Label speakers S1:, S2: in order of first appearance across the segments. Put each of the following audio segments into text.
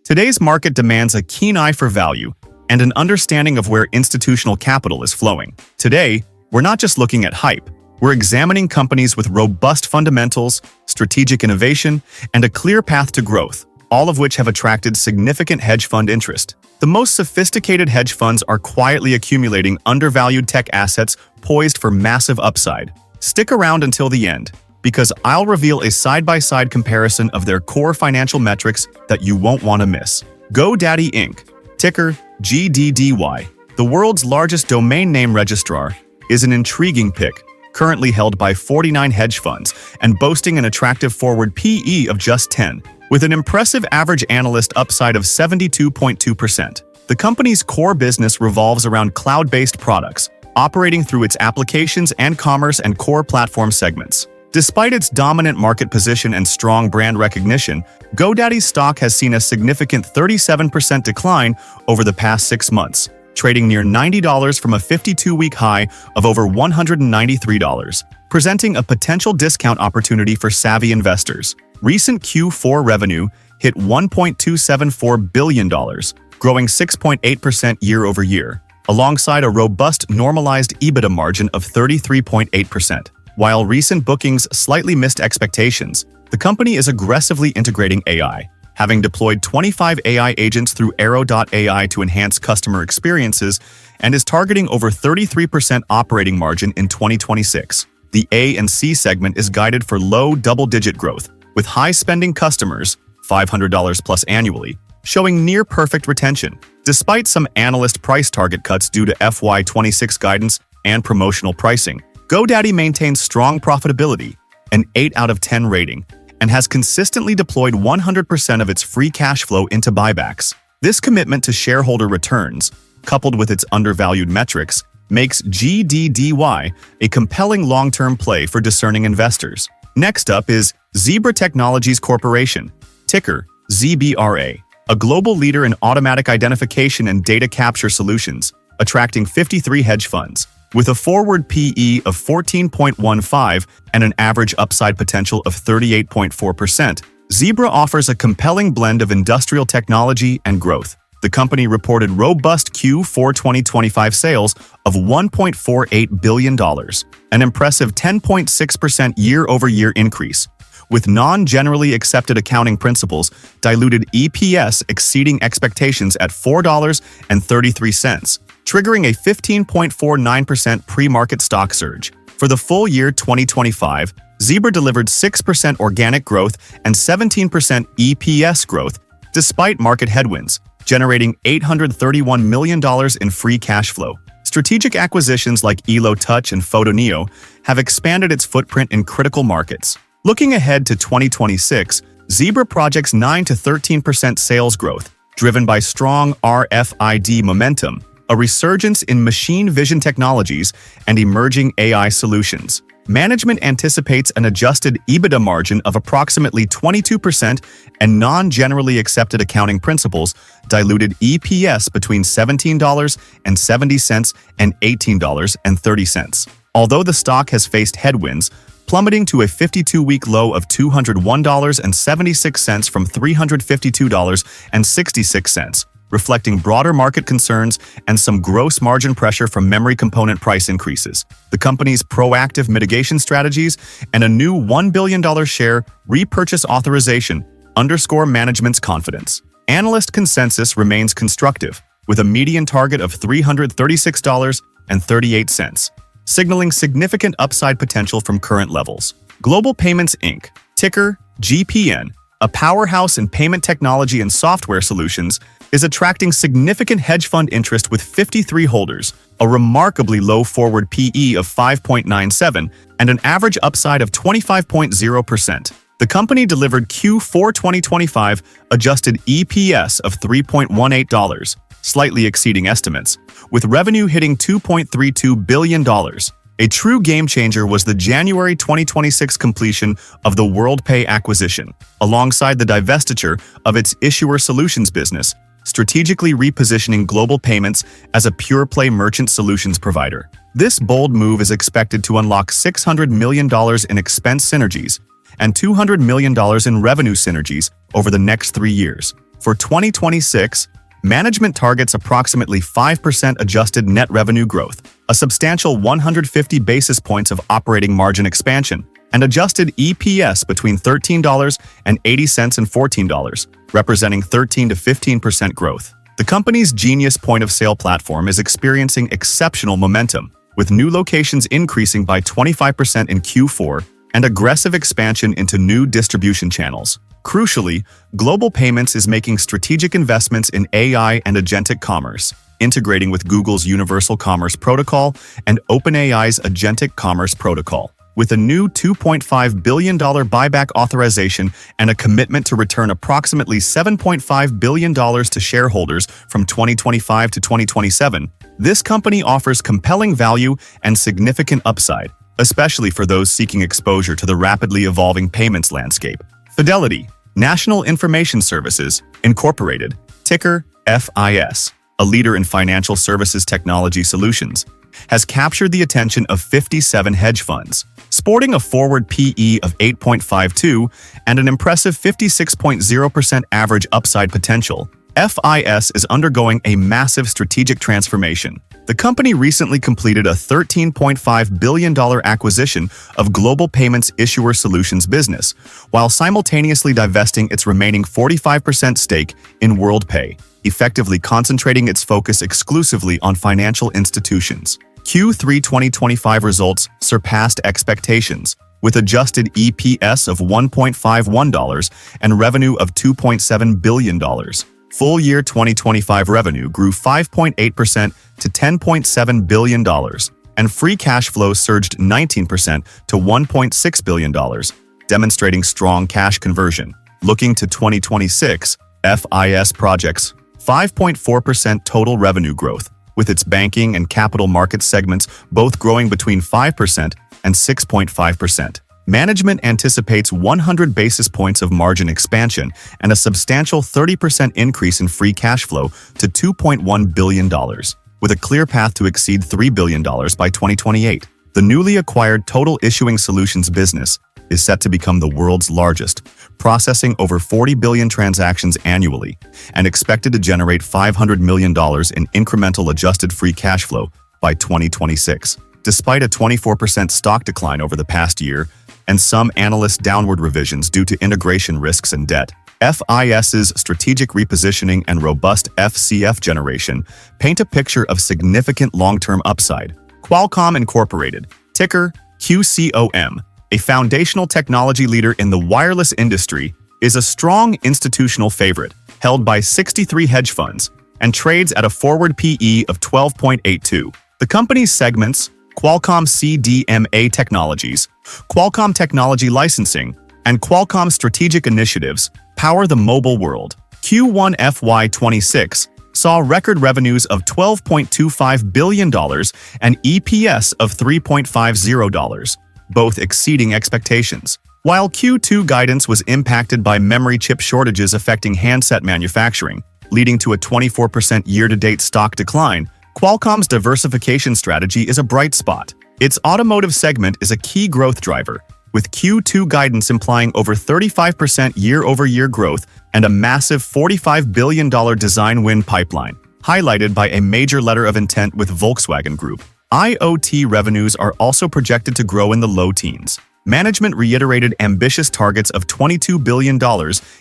S1: Today's market demands a keen eye for value and an understanding of where institutional capital is flowing. Today, we're not just looking at hype. We're examining companies with robust fundamentals, strategic innovation, and a clear path to growth, all of which have attracted significant hedge fund interest. The most sophisticated hedge funds are quietly accumulating undervalued tech assets poised for massive upside. Stick around until the end, because I'll reveal a side-by-side comparison of their core financial metrics that you won't want to miss. GoDaddy Inc., ticker GDDY, the world's largest domain name registrar, is an intriguing pick, currently held by 49 hedge funds and boasting an attractive forward PE of just 10, with an impressive average analyst upside of 72.2%. The company's core business revolves around cloud-based products, operating through its applications and commerce and core platform segments. Despite its dominant market position and strong brand recognition, GoDaddy's stock has seen a significant 37% decline over the past 6 months, trading near $90 from a 52-week high of over $193, presenting a potential discount opportunity for savvy investors. Recent Q4 revenue hit $1.274 billion, growing 6.8% year-over-year, alongside a robust normalized EBITDA margin of 33.8%. While recent bookings slightly missed expectations, the company is aggressively integrating AI, having deployed 25 AI agents through Arrow.ai to enhance customer experiences, and is targeting over 33% operating margin in 2026. The A and C segment is guided for low double-digit growth, with high-spending customers, $500 plus annually, showing near-perfect retention. Despite some analyst price target cuts due to FY26 guidance and promotional pricing, GoDaddy maintains strong profitability, an 8 out of 10 rating, and has consistently deployed 100% of its free cash flow into buybacks. This commitment to shareholder returns, coupled with its undervalued metrics, makes GDDY a compelling long-term play for discerning investors. Next up is Zebra Technologies Corporation, ticker ZBRA, a global leader in automatic identification and data capture solutions, attracting 53 hedge funds. With a forward PE of 14.15 and an average upside potential of 38.4%, Zebra offers a compelling blend of industrial technology and growth. The company reported robust Q4 2025 sales of $1.48 billion, an impressive 10.6% year-over-year increase, with non-generally accepted accounting principles diluted EPS exceeding expectations at $4.33, triggering a 15.49% pre-market stock surge. For the full year 2025, Zebra delivered 6% organic growth and 17% EPS growth, despite market headwinds, generating $831 million in free cash flow. Strategic acquisitions like Elo Touch and Photoneo have expanded its footprint in critical markets. Looking ahead to 2026, Zebra projects 9 to 13% sales growth, driven by strong RFID momentum, a resurgence in machine vision technologies, and emerging AI solutions. Management anticipates an adjusted EBITDA margin of approximately 22% and non-generally accepted accounting principles diluted EPS between $17.70 and $18.30. Although the stock has faced headwinds, plummeting to a 52-week low of $201.76 from $352.66, reflecting broader market concerns and some gross margin pressure from memory component price increases. The company's proactive mitigation strategies and a new $1 billion share repurchase authorization underscore management's confidence. Analyst consensus remains constructive, with a median target of $336.38, signaling significant upside potential from current levels. Global Payments Inc., ticker GPN, a powerhouse in payment technology and software solutions, is attracting significant hedge fund interest with 53 holders, a remarkably low forward PE of 5.97, and an average upside of 25.0%. The company delivered Q4 2025 adjusted EPS of $3.18, slightly exceeding estimates, with revenue hitting $2.32 billion. A true game-changer was the January 2026 completion of the WorldPay acquisition, alongside the divestiture of its issuer solutions business, strategically repositioning Global Payments as a pure-play merchant solutions provider. This bold move is expected to unlock $600 million in expense synergies and $200 million in revenue synergies over the next 3 years. For 2026, management targets approximately 5% adjusted net revenue growth, a substantial 150 basis points of operating margin expansion, and adjusted EPS between $13.80 and $14, representing 13 to 15% growth. The company's Genius point-of-sale platform is experiencing exceptional momentum, with new locations increasing by 25% in Q4 and aggressive expansion into new distribution channels. Crucially, Global Payments is making strategic investments in AI and agentic commerce, integrating with Google's Universal Commerce Protocol and OpenAI's Agentic Commerce Protocol. With a new $2.5 billion buyback authorization and a commitment to return approximately $7.5 billion to shareholders from 2025 to 2027, this company offers compelling value and significant upside, especially for those seeking exposure to the rapidly evolving payments landscape. Fidelity, National Information Services, Incorporated, ticker FIS, a leader in financial services technology solutions, has captured the attention of 57 hedge funds. Sporting a forward PE of 8.52 and an impressive 56.0% average upside potential, FIS is undergoing a massive strategic transformation. The company recently completed a $13.5 billion acquisition of Global Payments Issuer Solutions business, while simultaneously divesting its remaining 45% stake in WorldPay, effectively concentrating its focus exclusively on financial institutions. Q3 2025 results surpassed expectations, with adjusted EPS of $1.51 and revenue of $2.7 billion. Full year 2025 revenue grew 5.8% to $10.7 billion, and free cash flow surged 19% to $1.6 billion, demonstrating strong cash conversion. Looking to 2026, FIS projects 5.4% total revenue growth, with its banking and capital markets segments both growing between 5% and 6.5%. Management anticipates 100 basis points of margin expansion and a substantial 30% increase in free cash flow to $2.1 billion, with a clear path to exceed $3 billion by 2028. The newly acquired Total Issuing Solutions business is set to become the world's largest, processing over 40 billion transactions annually and expected to generate $500 million in incremental adjusted free cash flow by 2026. Despite a 24% stock decline over the past year and some analyst downward revisions due to integration risks and debt, FIS's strategic repositioning and robust FCF generation paint a picture of significant long-term upside. Qualcomm Incorporated, ticker QCOM, a foundational technology leader in the wireless industry, is a strong institutional favorite, held by 63 hedge funds, and trades at a forward PE of 12.82. The company's segments, Qualcomm CDMA Technologies, Qualcomm Technology Licensing, and Qualcomm Strategic Initiatives, power the mobile world. Q1 FY26 saw record revenues of $12.25 billion and EPS of $3.50, both exceeding expectations. While Q2 guidance was impacted by memory chip shortages affecting handset manufacturing, leading to a 24% year-to-date stock decline, Qualcomm's diversification strategy is a bright spot. Its automotive segment is a key growth driver, with Q2 guidance implying over 35% year-over-year growth and a massive $45 billion design win pipeline, highlighted by a major letter of intent with Volkswagen Group. IoT revenues are also projected to grow in the low teens. Management reiterated ambitious targets of $22 billion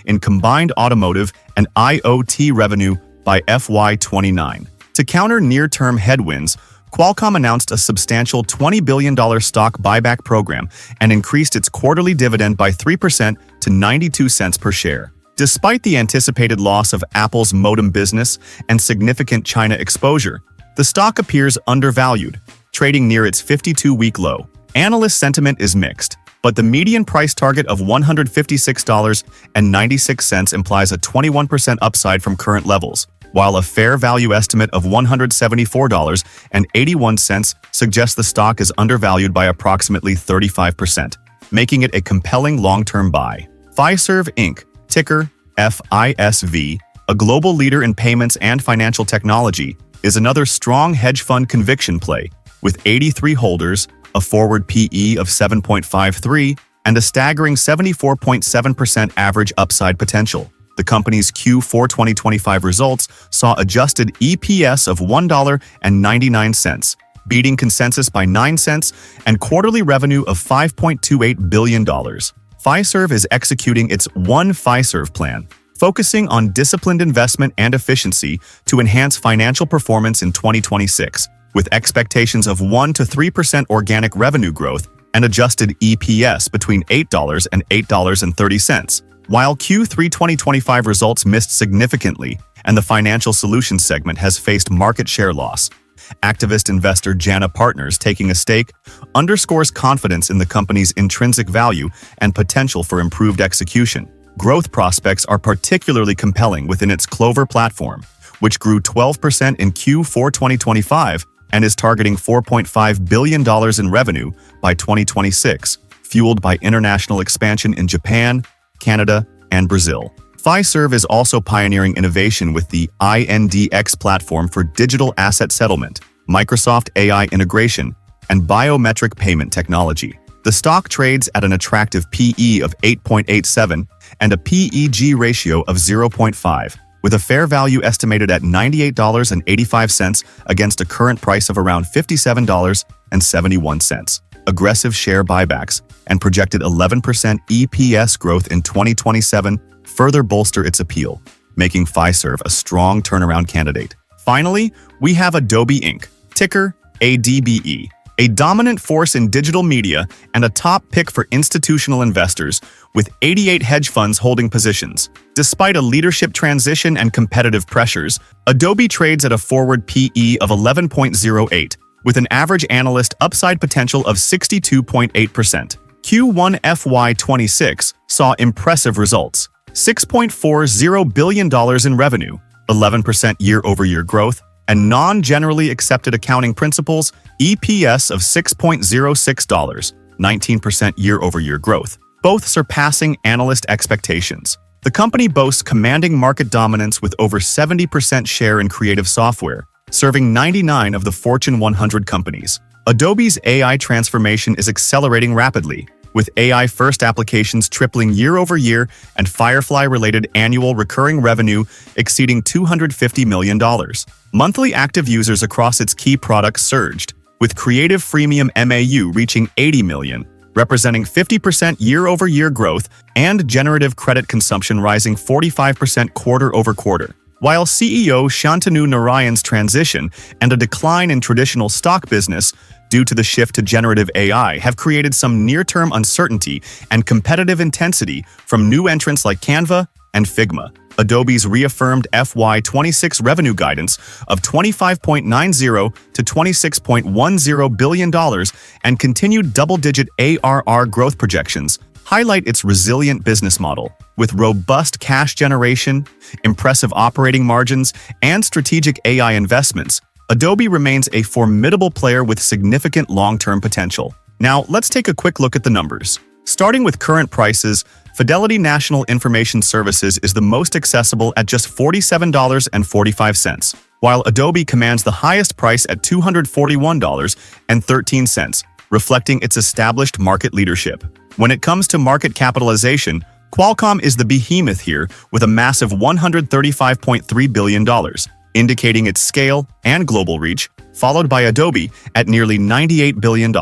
S1: in combined automotive and IoT revenue by FY29. To counter near-term headwinds, Qualcomm announced a substantial $20 billion stock buyback program and increased its quarterly dividend by 3% to 92 cents per share. Despite the anticipated loss of Apple's modem business and significant China exposure, the stock appears undervalued, trading near its 52-week low. Analyst sentiment is mixed, but the median price target of $156.96 implies a 21% upside from current levels, while a fair value estimate of $174.81 suggests the stock is undervalued by approximately 35%, making it a compelling long-term buy. Fiserv Inc., ticker FISV, a global leader in payments and financial technology, is another strong hedge fund conviction play, with 83 holders, a forward PE of 7.53, and a staggering 74.7% average upside potential. The company's Q4 2025 results saw adjusted EPS of $1.99, beating consensus by 9 cents, and quarterly revenue of $5.28 billion. Fiserv is executing its One Fiserv plan, focusing on disciplined investment and efficiency to enhance financial performance in 2026, with expectations of 1 to 3% organic revenue growth and adjusted EPS between $8 and $8.30. While Q3 2025 results missed significantly and the financial solutions segment has faced market share loss, activist investor Jana Partners taking a stake underscores confidence in the company's intrinsic value and potential for improved execution. Growth prospects are particularly compelling within its Clover platform, which grew 12% in Q4 2025 and is targeting $4.5 billion in revenue by 2026, fueled by international expansion in Japan, Canada, and Brazil. Fiserv is also pioneering innovation with the INDX platform for digital asset settlement, Microsoft AI integration, and biometric payment technology. The stock trades at an attractive PE of 8.87 and a PEG ratio of 0.5, with a fair value estimated at $98.85 against a current price of around $57.71. Aggressive share buybacks and projected 11% EPS growth in 2027 further bolster its appeal, making Fiserv a strong turnaround candidate. Finally, we have Adobe Inc., ticker ADBE, a dominant force in digital media and a top pick for institutional investors, with 88 hedge funds holding positions. Despite a leadership transition and competitive pressures, Adobe trades at a forward PE of 11.08, with an average analyst upside potential of 62.8%. Q1 FY26 saw impressive results: $6.40 billion in revenue, 11% year-over-year growth, and non-generally accepted accounting principles EPS of $6.06, 19% year-over-year growth, both surpassing analyst expectations. The company boasts commanding market dominance with over 70% share in creative software, serving 99 of the Fortune 100 companies. Adobe's AI transformation is accelerating rapidly, with AI-first applications tripling year-over-year and Firefly-related annual recurring revenue exceeding $250 million. Monthly active users across its key products surged, with Creative Freemium MAU reaching 80 million, representing 50% year-over-year growth, and generative credit consumption rising 45% quarter-over-quarter. While CEO Shantanu Narayan's transition and a decline in traditional stock business due to the shift to generative AI have created some near-term uncertainty and competitive intensity from new entrants like Canva and Figma, Adobe's reaffirmed FY26 revenue guidance of $25.90 to $26.10 billion and continued double-digit ARR growth projections highlight its resilient business model. With robust cash generation, impressive operating margins, and strategic AI investments, Adobe remains a formidable player with significant long-term potential. Now, let's take a quick look at the numbers. Starting with current prices, Fidelity National Information Services is the most accessible at just $47.45, while Adobe commands the highest price at $241.13, reflecting its established market leadership. When it comes to market capitalization, Qualcomm is the behemoth here with a massive $135.3 billion, indicating its scale and global reach, followed by Adobe at nearly $98 billion.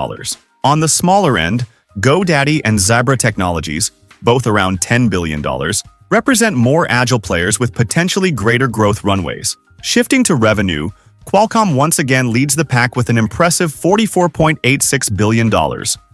S1: On the smaller end, GoDaddy and Zebra Technologies, both around $10 billion, represent more agile players with potentially greater growth runways. Shifting to revenue, Qualcomm once again leads the pack with an impressive $44.86 billion,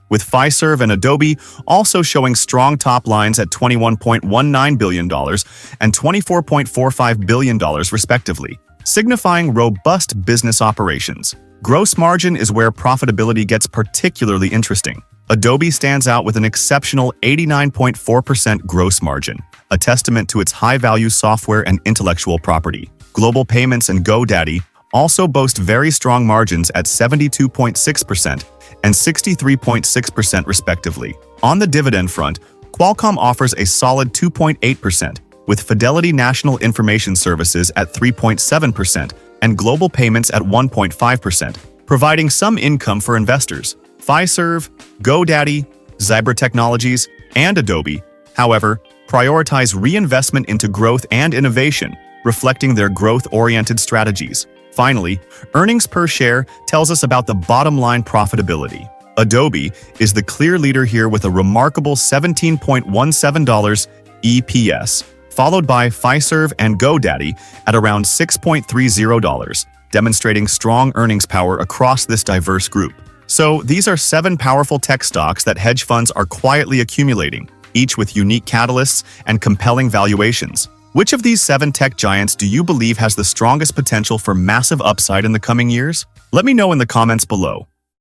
S1: with Fiserv and Adobe also showing strong top lines at $21.19 billion and $24.45 billion respectively, signifying robust business operations. Gross margin is where profitability gets particularly interesting. Adobe stands out with an exceptional 89.4% gross margin, a testament to its high-value software and intellectual property. Global Payments and GoDaddy also boast very strong margins at 72.6% and 63.6% respectively. On the dividend front, Qualcomm offers a solid 2.8%, with Fidelity National Information Services at 3.7% and Global Payments at 1.5%, providing some income for investors. Fiserv, GoDaddy, Zebra Technologies, and Adobe, however, prioritize reinvestment into growth and innovation, reflecting their growth-oriented strategies. Finally, earnings per share tells us about the bottom-line profitability. Adobe is the clear leader here with a remarkable $17.17 EPS, followed by Fiserv and GoDaddy at around $6.30, demonstrating strong earnings power across this diverse group. So, these are 7 powerful tech stocks that hedge funds are quietly accumulating, each with unique catalysts and compelling valuations. Which of these 7 tech giants do you believe has the strongest potential for massive upside in the coming years? Let me know in the comments below.